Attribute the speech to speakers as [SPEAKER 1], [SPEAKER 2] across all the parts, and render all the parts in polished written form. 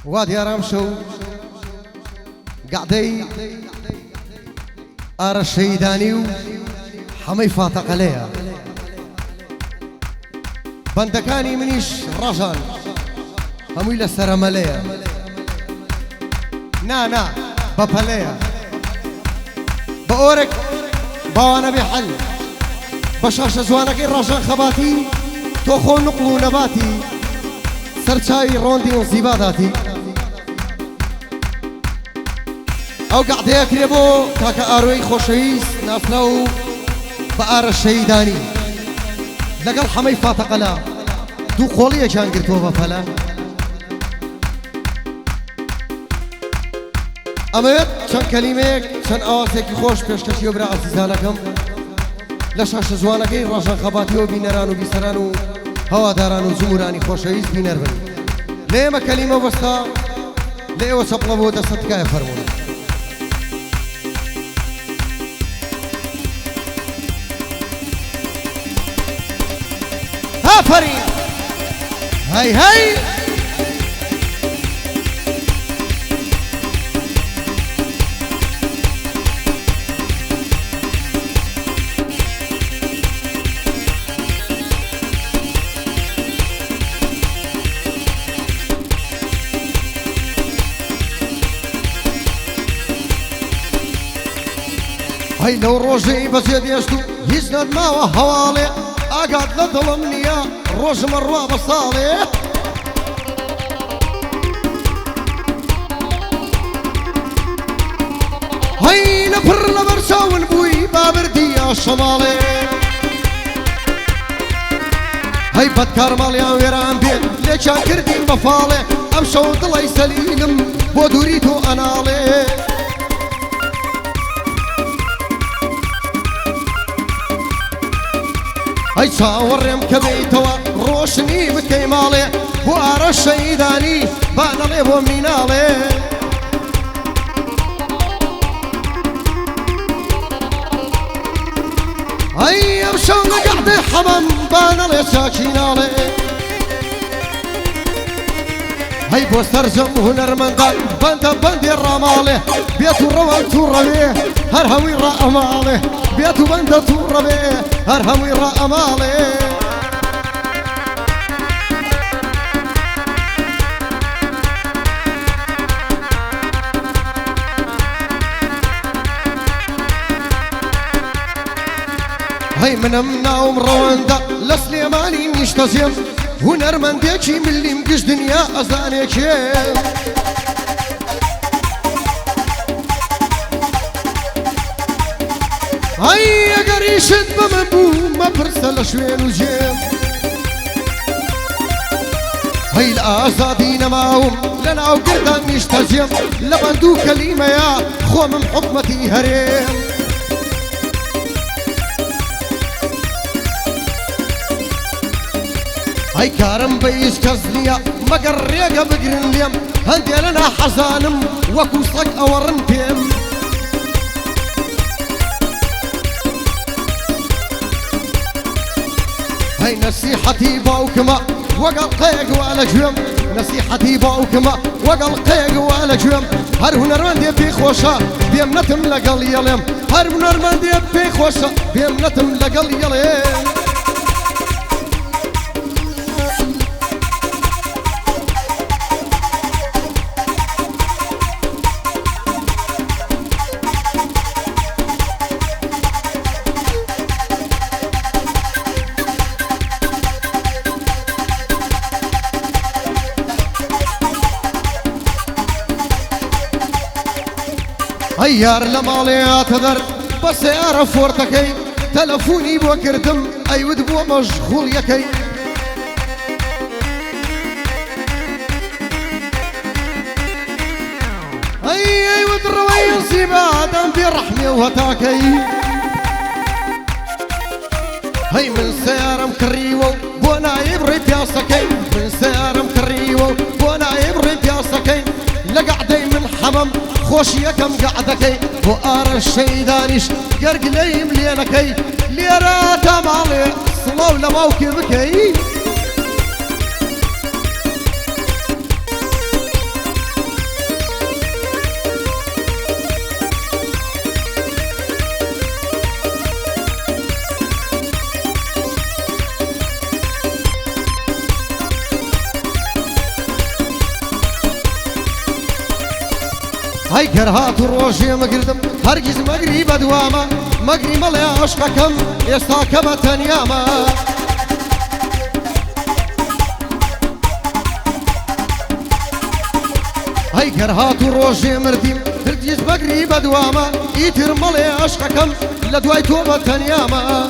[SPEAKER 1] وادي رمشو قعدي أرى الشيداني حمي فاتق عليها بندكاني منيش رجل همي لسرماليا نا بباليا بأورك باوانا بحل بشاش زوانك الرجل خباتي توخو نقلو نباتي سرچاي روندي وزيباداتي او قاعد يكربو كاكا اروي خوشويس نافلو بآر الشيداني لقل حمي فاتقلا دو قولي جان قرتو بفلا اميت شان كلميك شان اواسيكي خوش بيشكشيو برا عزيزانكم لشاش زوانكي رجان خباتيو بينرانو بيسرانو هوادارانو زموراني خوشويس بينربن ليما كلمة بستا ليو سبلبو دستكا يفرمون ها فريد هاي هاي لو روجي بزيد يشتو يسند ما وهوالي اقعد لظلمني يا روج مرة بصالي هاي نفر لبرشا ونبوي بابردي يا شمالي هاي بدكار ماليا ويران بين ليش كردين بفالي امشو ضلي سليم ودوريتو انالي هاي صاورم كبيتوا روشني بكيمالي وارى الشيداني بانا لي ومينالي هاي امشون قعد حمام بانا لي ساكينالي هاي بوسترجم هنرمندان بندي الرمالي بيتو روان توربيه هرهوي الرأمالي بيتو بند توربيه هرهوي الرأمالي هاي منمنا ومرواندا لسليماني نشتزيم هنرمنديكي من اللي مقش دنيا أزانيكي هاي قريشد بمنبو ما برسل شوين وجيم هاي الأزادين معهم لنا وقردان نشتزيم لبندو كلمة يا خو من حكمتي هريم هاي كارم بيس كزنيا مقريقا بقرن ليم هندي لنا حزانم وكوصك اورن بيم هاي نصيحتي باوكما وقال قيق ولا جوم نصيحتي باوكما وقال قيق ولا جوم هر هنرمندي في خوشا بيمنتم لقل يلم هر هنرمندي في خوشا بيمنتم لقل يلم هيار لمالي اعتذر بس اعرف ورتكي تلفوني بوكردم ايود بو مشغول يكي ايود رويسي بعدم برحمي وهتاكي هي من سيارة مكريوو بونا يبري بياسكي من سيارة مكريوو بونا يبري بياسكي لقعدي من حمم خوش يكم قعدكي وآر الشيدانيش قرقلي مليانكي ليرات مالي صلو لموكبكي هاي كرهات الروشي مقردم هرقز مقري بدواما مقري ملي عشقكم يستاكب تنياما هاي كرهات الروشي مرديم هرقز مقري بدواما يتر ملي عشقكم لدواي توبة تنياما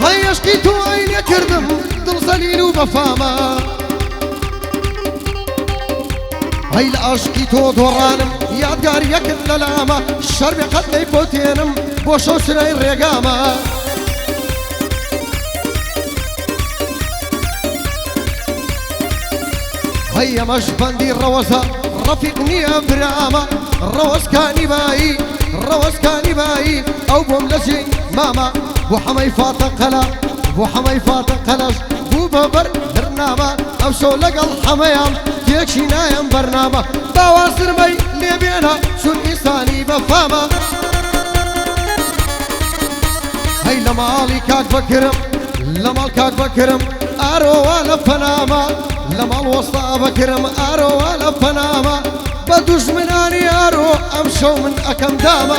[SPEAKER 1] هاي اشكيتو عيني كردم دل صليل وبفاما هاي لاشكيتو دورانم يادقار يكن للاما الشربي قد ليبوتينم بوشو سرين ريقاما هيا مش بندي الروسة رفيقني براما الروس كاني باي الروس كاني باي او بوملسي ماما بو حمي فاطق قلا بو حمي فاطق قلاش بو ببر برنامه او شو لقل حميام تيكشي نايم برنامه بواسر مي ليبينا شو الانساني بفاما هاي لمالي كاك بكرم لمال كاك بكرم ارو ولا فنامه لمال وسطا بكرم ارو ولا فنامه بدوش مناني ارو امشو من اكم داما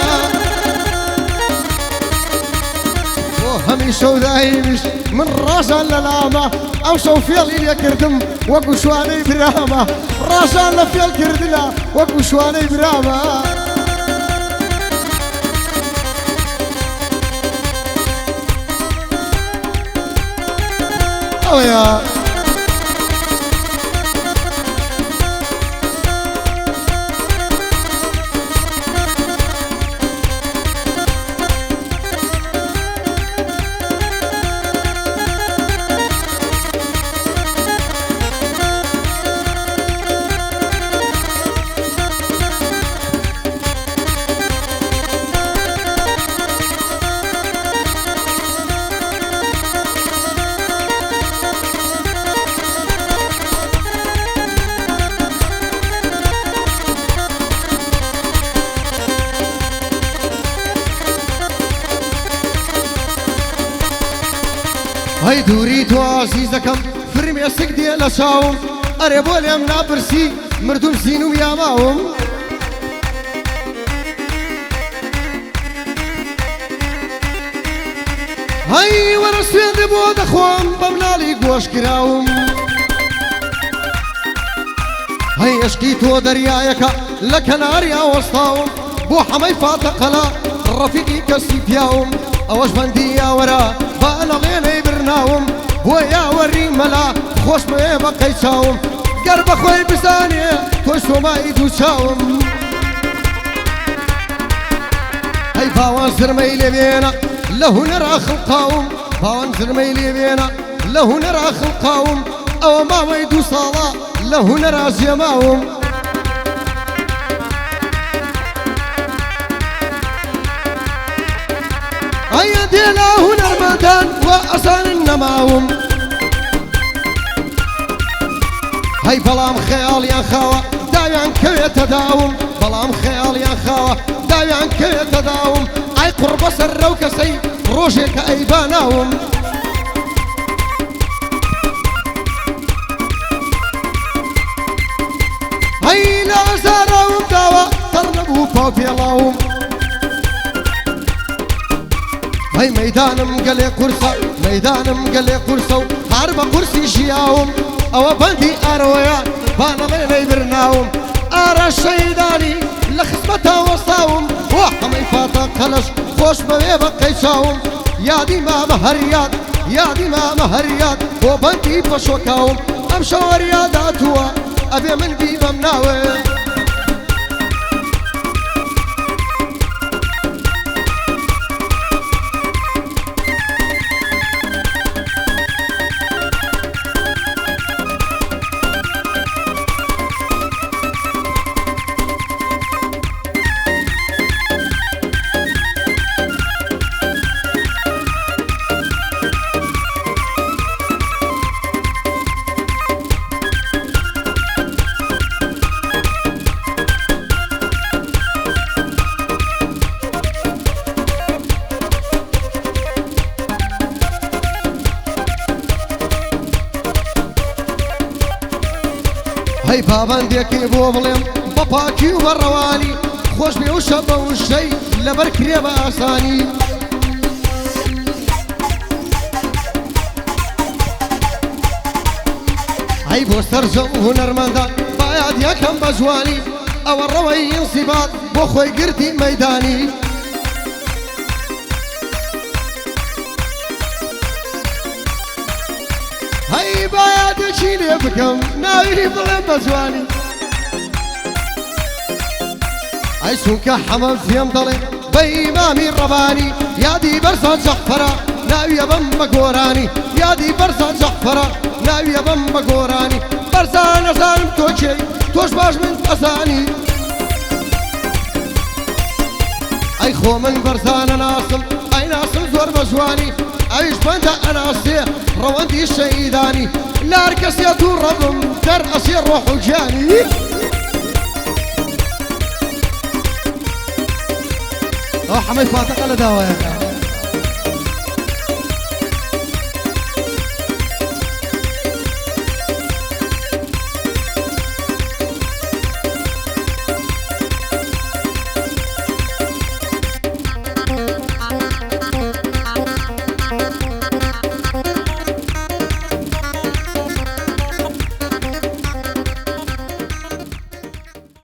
[SPEAKER 1] هميشو ذايمش من راسا للاما او شو فيل يا كردم وقو شواني براما راسا لفيل كردلا وقو شواني براما او يا هاي دوري تو عزيزكم فرمي اسك ديال اشاوم اريبو اليم نابرسي مردوم زينو يا ماهم هاي ورا سويد بود اخوان بمنالي قوش كراوم هاي اشكي تو دريايك لك ناريا وسطاوم بو حمي فاتقلا رفيقي كسيف ياوم اوش بندية ورا بالغيني برناوم ويا وري ملا خوش ما بقي شاوم قرب اخوي بزاني توشو ما يدو شاوم هاي باوان زرميلي بينا له نرى خلقاوم باوان زرميلي بينا له نرى خلقاوم او ما يدو صلاة له نرى زيماوم هيا ديلا هنا رمضان وأصال النماوم هاي بلام خيال يا خاوة دايان كي تداوم بلام خيال يا خاوة دايان كي تداوم اي قرب سر وكسي روشك اي باناوم هاي لا زاراوم داوة ترنبو فوفي اللهم هاي ميدانم قلي قرصة ميدانم قلي قرصة حرب قرصي شياوم او بندي ارويا بانا ليلي برناوم ارى الشيداني لخصمتها وصاوم وحمي فاتا قلش خوش بوي بقيشاوم يا دي ما مهريات يا دي ما مهريات وبندي بشوكاوم امشو رياضاتوا ابي من بي بمناوي هەی پابەندێکی بۆ بڵێم بە پاکی و بەڕەوانی خۆش بێ و شەبە و شەی لەبەر کرێ بە ئاسانی هەی بۆ سەرجەم هونەرمەندان باید یەکەم بە جوانی ئەوە ڕەوەی ئینسیبات بۆ خۆی گرتی مەیدانی هەی بایەتێکی لێ بکەم ناوی بڵێم بە جوانی ئەی چونکە حەمە فێم دەڵێ بە ئیمامی ڕەبانی یادی بەرزە جەعفەرە ناویە بەم بە گۆرانی یادی بەرزە جەعفەرە ناویە بەم بە گۆرانی بەرزە نەزانم تۆ کێی تۆش باش من ئەزانی ئەی خۆ من بەرزانە ناسم ئەی ناسم زۆر بە جوانی ئەویش بەندە ئەناسێ ڕەوەندی شەیدانی لار کەسێت و ڕەبم دەر ئەسێ ڕۆح و گیانی
[SPEAKER 2] حمەی فاتەقە لە داوایەکە